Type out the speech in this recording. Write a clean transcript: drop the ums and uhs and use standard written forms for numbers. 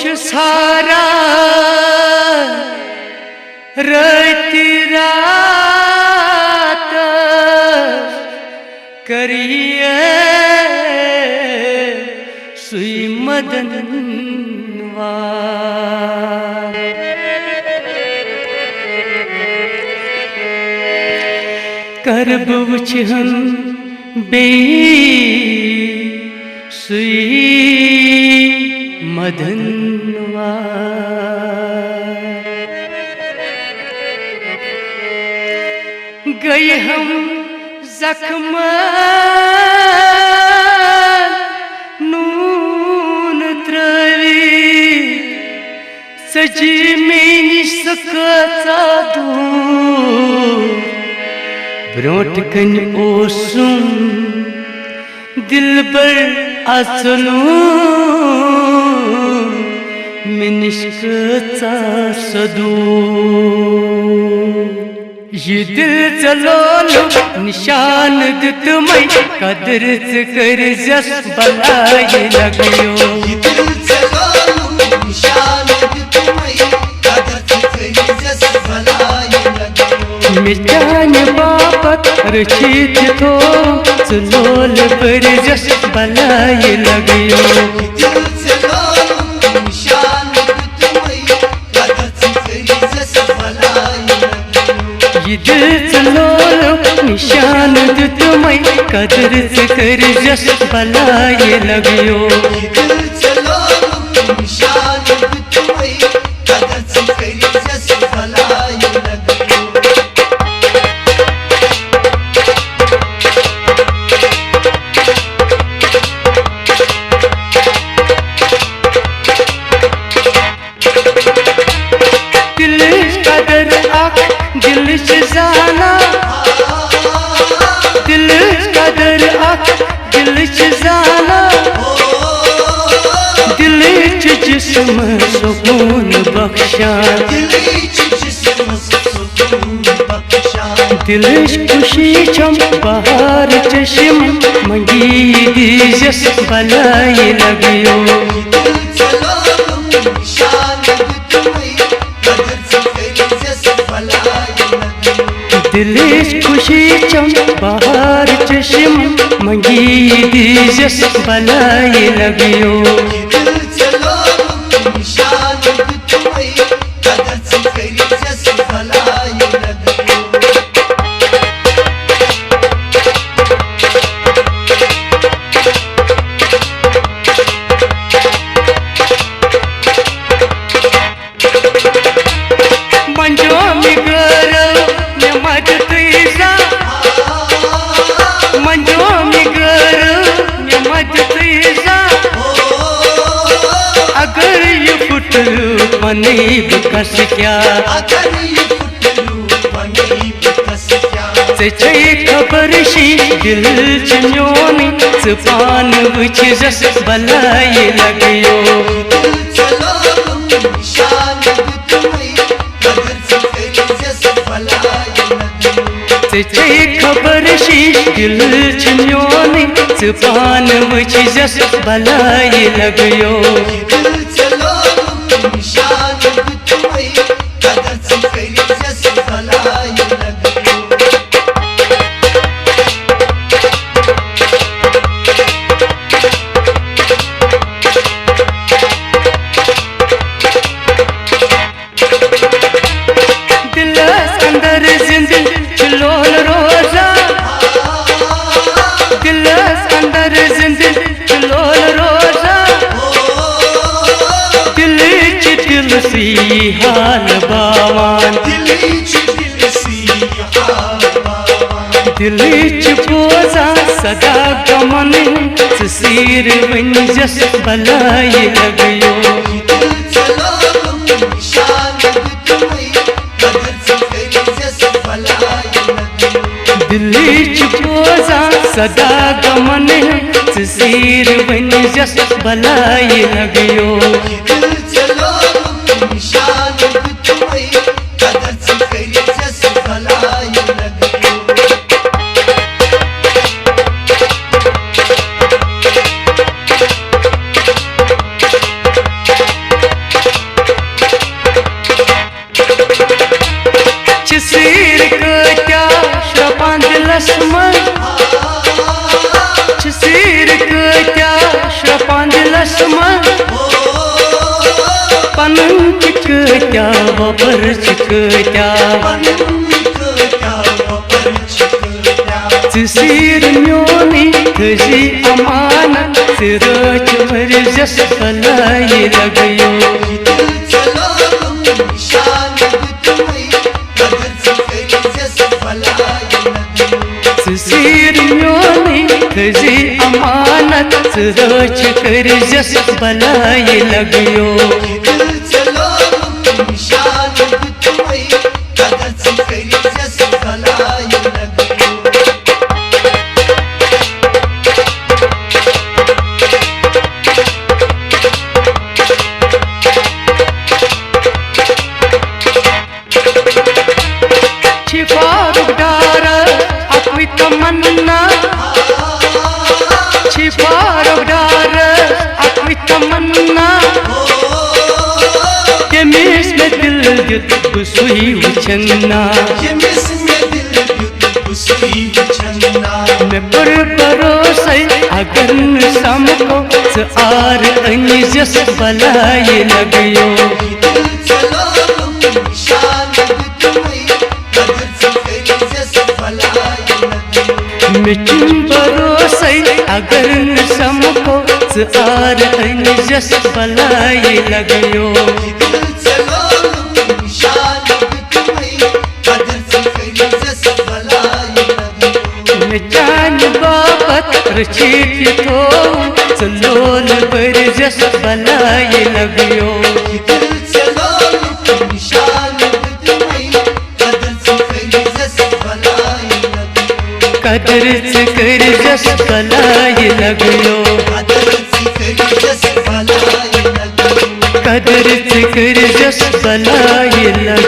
सारा रति रात करिए सुई मदनवा करब वचन बे सुई मदनवा गए हम जख्म नून त्रवी सजी मेनी सकता दूर ब्रोट कन ओसुम दिल बर असलू मिनिष्कता सदू ये दिल चलो निशान दित मई कदर कर जस बलाए लगयो ये दिल चलो निशान दित मई कदर कर जस बलाए लगयो मिटान बापत रचित तो चलोल पर जस बलाए लगयो दिल चलो निशान दित मई कदर कर जस बलाए ये दिल चलो निशान दित मई कदर कर जस बलाए लगयो ये दिल चलो निशान दित मई कदर कर जस बलाए लगयो दिल जाना दिल कदर आख दिल जाना दिल जिस्म सुकून बख्शा दिल खुशी चम बहार चश्म मंगी दीजस बलाए लगयो दिल खुशी चम बहार चश्म मंगी दीजस बलाए लगयो मनीब कस क्या से खबर शी दिल चन्योनी पान बुझ जस बलाए लगयो से खबर शी दिल चन्योनी पान बुझ जस बलाए लगयो हाल बावान दिल बोजा सदा गमन सीर वन जस बलाए लगयो दिल बोजा सदा गमन सीर वन जस बलाए लगयो मन सीर क्या श्रपान दिलस मन पन क्या वबर क्या सीर म्योनी थी अमानत रच मर्जस भलाई लगियो सीर म्योनी थी अमानत रच कर्जस भलाई लगियो तमन्ना छिपार तमन्ना यमिस में दिल युद्ध सुई उछन्ना मैं पर परोसे अगर समको आर अंजस भलाई लगियो मिठुन भरोसे अगर समको आर अंजस भलाई लगियो चान बाबत रचित तो चलोल बरजस भलाई लगियो कदर से कर जस भलाई लगियो कदर से कर जस भलाई लगियो।